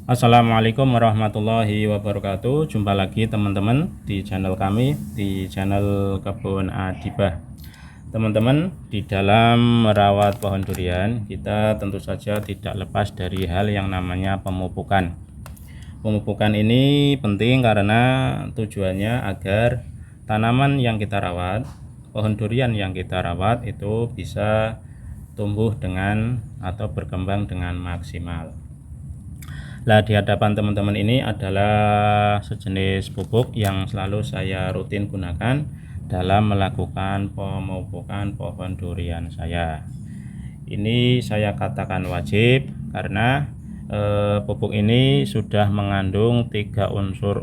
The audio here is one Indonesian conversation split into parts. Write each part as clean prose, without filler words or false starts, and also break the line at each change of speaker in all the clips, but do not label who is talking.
Assalamualaikum warahmatullahi wabarakatuh. Jumpa lagi teman-teman di channel kami, di channel Kebun Adibah. Teman-teman, di dalam merawat pohon durian kita tentu saja tidak lepas dari hal yang namanya pemupukan. Pemupukan ini penting karena tujuannya agar tanaman yang kita rawat, pohon durian yang kita rawat itu bisa tumbuh dengan atau berkembang dengan maksimal. Nah, di hadapan teman-teman ini adalah sejenis pupuk yang selalu saya rutin gunakan dalam melakukan pemupukan pohon durian saya. Ini saya katakan wajib karena pupuk ini sudah mengandung tiga unsur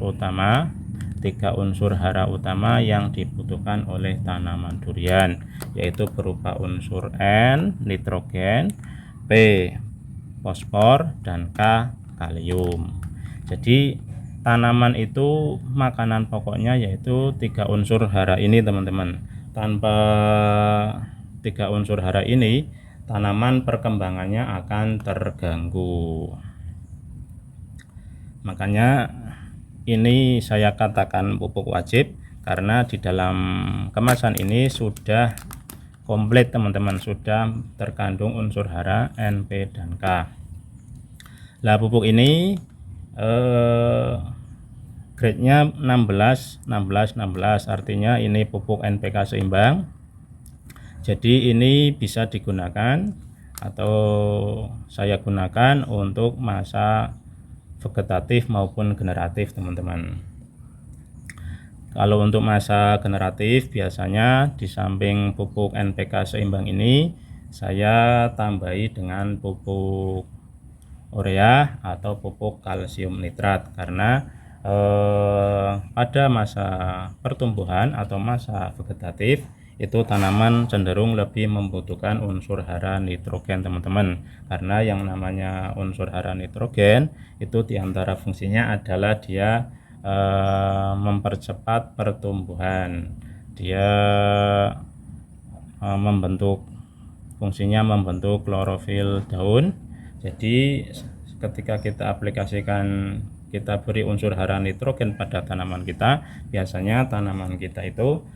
hara utama yang dibutuhkan oleh tanaman durian, yaitu berupa unsur N, nitrogen, P, fosfor, dan K, kalium. Jadi tanaman itu makanan pokoknya yaitu tiga unsur hara ini, teman-teman. Tanpa tiga unsur hara ini tanaman perkembangannya akan terganggu. Makanya ini saya katakan pupuk wajib karena di dalam kemasan ini sudah komplit, teman-teman, sudah terkandung unsur hara N, P, dan K. Lah, pupuk ini grade-nya 16 artinya ini pupuk NPK seimbang. Jadi ini bisa digunakan atau saya gunakan untuk masa vegetatif maupun generatif, teman-teman. Kalau untuk masa generatif biasanya di samping pupuk NPK seimbang ini saya tambahi dengan pupuk urea atau pupuk kalsium nitrat karena pada masa pertumbuhan atau masa vegetatif itu tanaman cenderung lebih membutuhkan unsur hara nitrogen, teman-teman, karena yang namanya unsur hara nitrogen itu diantara fungsinya adalah dia mempercepat pertumbuhan, dia fungsinya membentuk klorofil daun. Jadi ketika kita aplikasikan, kita beri unsur hara nitrogen pada tanaman kita, biasanya tanaman kita itu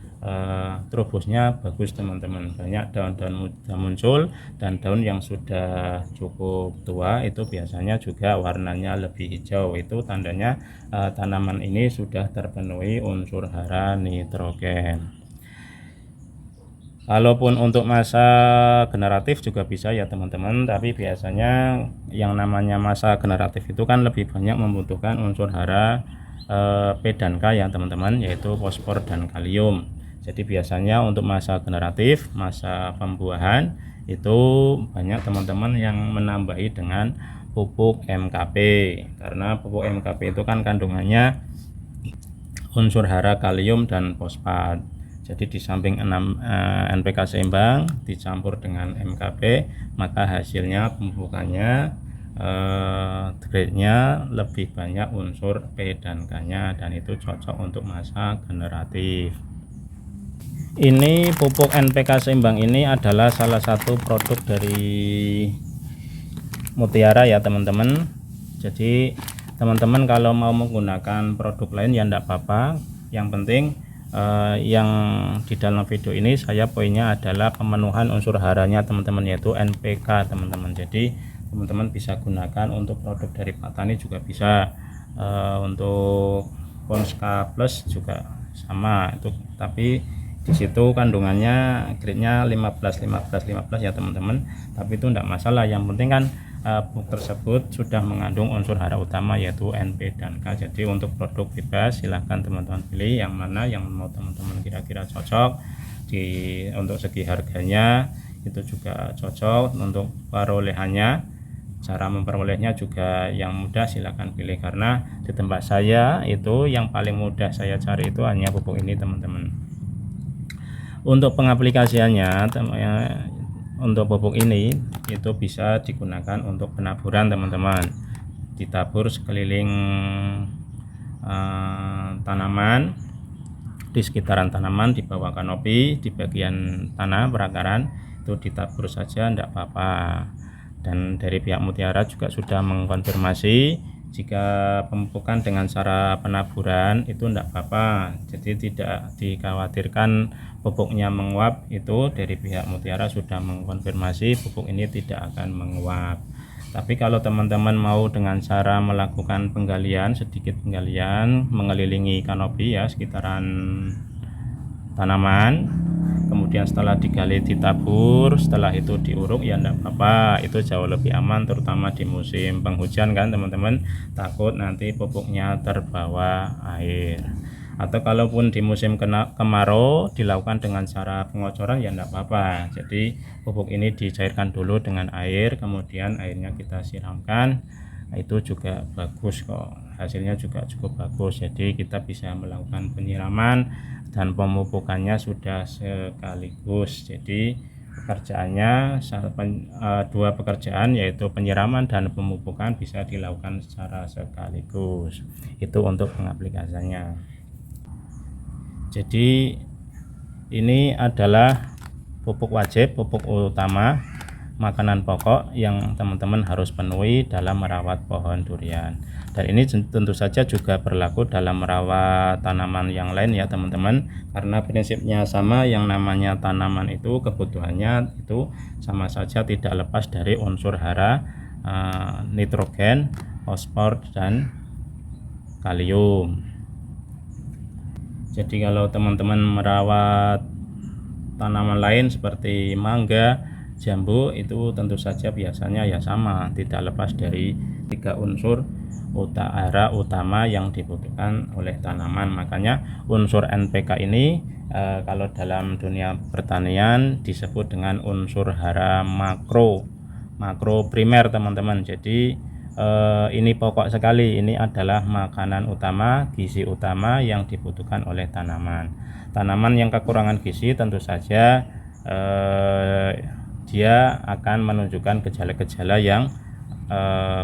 terubusnya bagus, teman-teman. Banyak daun-daun muda muncul, dan daun yang sudah cukup tua itu biasanya juga warnanya lebih hijau. Itu tandanya tanaman ini sudah terpenuhi unsur hara nitrogen. Walaupun untuk masa generatif juga bisa ya, teman-teman, tapi biasanya yang namanya masa generatif itu kan lebih banyak membutuhkan unsur hara P dan K ya, teman-teman, yaitu fosfor dan kalium. Jadi biasanya untuk masa generatif, masa pembuahan itu banyak teman-teman yang menambahi dengan pupuk MKP, karena pupuk MKP itu kan kandungannya unsur hara kalium dan fosfat. Jadi di samping NPK seimbang dicampur dengan MKP, maka hasilnya pemupukannya grade-nya lebih banyak unsur P dan K-nya, dan itu cocok untuk masa generatif. Ini pupuk NPK seimbang ini adalah salah satu produk dari Mutiara ya, teman-teman. Jadi teman-teman kalau mau menggunakan produk lain ya enggak apa-apa. Yang penting yang di dalam video ini saya poinnya adalah pemenuhan unsur haranya, teman-teman, yaitu NPK, teman-teman. Jadi teman-teman bisa gunakan untuk produk dari Pak Tani juga bisa, untuk Ponska Plus juga sama itu, tapi di situ kandungannya grade-nya 15 ya, teman-teman, tapi itu enggak masalah. Yang penting kan pupuk tersebut sudah mengandung unsur hara utama yaitu N, P, dan K. Jadi untuk produk bebas silahkan teman-teman pilih yang mana yang mau teman-teman kira-kira cocok. Untuk segi harganya itu juga cocok, untuk perolehannya, cara memperolehnya juga yang mudah, silahkan pilih, karena di tempat saya itu yang paling mudah saya cari itu hanya pupuk ini, teman-teman. Untuk pengaplikasiannya, untuk pupuk ini itu bisa digunakan untuk penaburan, teman-teman. Ditabur sekeliling tanaman, di sekitaran tanaman, di bawah kanopi, di bagian tanah perakaran itu ditabur saja, enggak apa-apa. Dan dari pihak Mutiara juga sudah mengkonfirmasi Jika pemupukan dengan cara penaburan itu tidak apa-apa, jadi tidak dikhawatirkan pupuknya menguap. Itu dari pihak Mutiara sudah mengkonfirmasi pupuk ini tidak akan menguap. Tapi kalau teman-teman mau dengan cara melakukan penggalian, sedikit penggalian mengelilingi kanopi ya sekitaran tanaman, kemudian setelah digali ditabur, setelah itu diuruk ya enggak apa-apa, itu jauh lebih aman, terutama di musim penghujan kan teman-teman, takut nanti pupuknya terbawa air. Atau kalaupun di musim kemarau dilakukan dengan cara pengocoran ya enggak apa-apa, jadi pupuk ini dicairkan dulu dengan air, kemudian airnya kita siramkan, itu juga bagus kok, hasilnya juga cukup bagus. Jadi kita bisa melakukan penyiraman dan pemupukannya sudah sekaligus. Jadi pekerjaannya dua pekerjaan, yaitu penyiraman dan pemupukan bisa dilakukan secara sekaligus. Itu untuk pengaplikasiannya. Jadi ini adalah pupuk wajib, pupuk utama, makanan pokok yang teman-teman harus penuhi dalam merawat pohon durian. Dan ini tentu saja juga berlaku dalam merawat tanaman yang lain ya teman-teman, karena prinsipnya sama, yang namanya tanaman itu kebutuhannya itu sama saja, tidak lepas dari unsur hara, nitrogen, fosfor, dan kalium. Jadi kalau teman-teman merawat tanaman lain seperti mangga, jambu, itu tentu saja biasanya ya sama, tidak lepas dari 3 unsur hara utama yang dibutuhkan oleh tanaman. Makanya unsur NPK ini kalau dalam dunia pertanian disebut dengan unsur hara makro primer teman-teman. Jadi ini pokok sekali, ini adalah makanan utama, gizi utama yang dibutuhkan oleh tanaman. Tanaman yang kekurangan gizi tentu saja dia akan menunjukkan gejala-gejala yang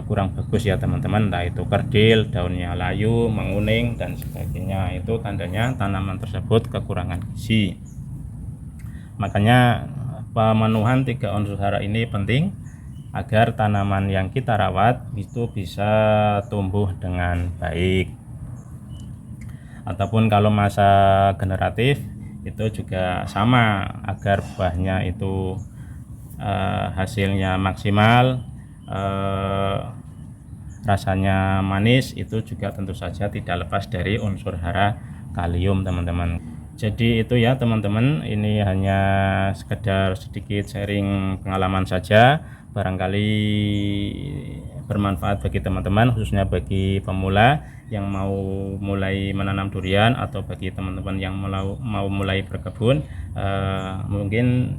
kurang bagus ya teman-teman, entah itu kerdil, daunnya layu, menguning, dan sebagainya. Itu tandanya tanaman tersebut kekurangan gizi. Makanya pemenuhan 3 unsur hara ini penting agar tanaman yang kita rawat itu bisa tumbuh dengan baik. Ataupun kalau masa generatif itu juga sama, agar buahnya itu hasilnya maksimal, rasanya manis, itu juga tentu saja tidak lepas dari unsur hara kalium teman-teman. Jadi itu ya teman-teman, ini hanya sekedar sedikit sharing pengalaman saja, barangkali bermanfaat bagi teman-teman, khususnya bagi pemula yang mau mulai menanam durian, atau bagi teman-teman yang mau mulai berkebun. Mungkin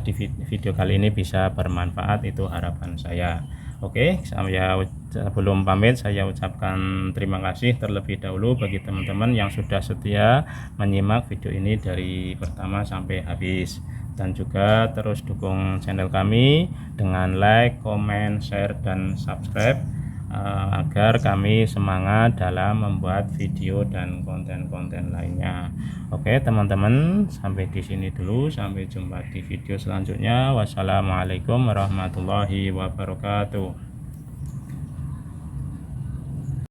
di video kali ini bisa bermanfaat, itu harapan saya. Oke, saya sebelum pamit saya ucapkan terima kasih terlebih dahulu bagi teman-teman yang sudah setia menyimak video ini dari pertama sampai habis, dan juga terus dukung channel kami dengan like, comment, share, dan subscribe agar kami semangat dalam membuat video dan konten-konten lainnya. Oke teman-teman, sampai di sini dulu, sampai jumpa di video selanjutnya. Wassalamualaikum warahmatullahi wabarakatuh.